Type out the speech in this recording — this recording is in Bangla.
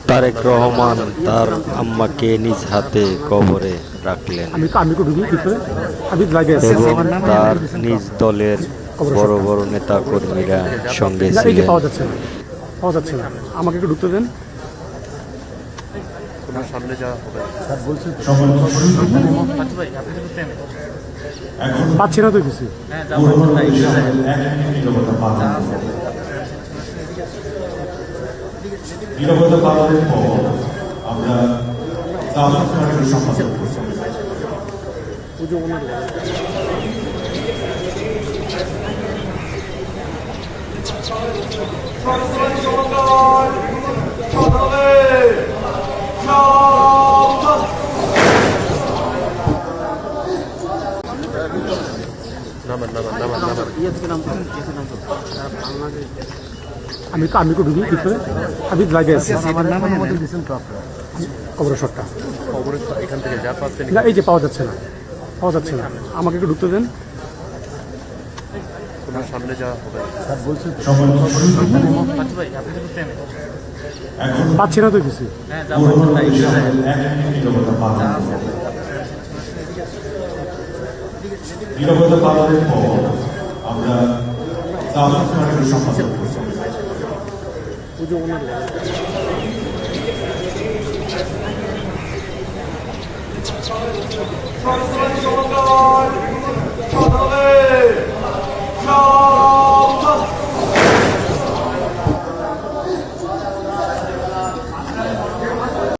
তারেক রহমান তার আম্মাকে নিজ হাতে কবরে রাখলেন এবং তার নিজ দলের বড় বড় নেতা কর্মীরা সঙ্গে ছিলেন। আমাকে একটু ঢুকতে দেন। পাচ্ছি না তো কিছু। নিরবতা পালনের পর আমরা দাওয়াত কার্যক্রম সম্পাদন করছি। আমি একটু ঢুকি ভিতরে। আমি লাগে আছি। কবরের শটটা এখান থেকে যা পাচ্ছেন না, এই যে পাওয়া যাচ্ছে না, আমাকে একটু ঢুকতে দেন। সামনে যাওয়া হবে। পাচ্ছি না তো কিছু। নিরবতা পালনের পর আমরা দাওয়াত কার্যক্রম সম্পাদন করছি। সরকার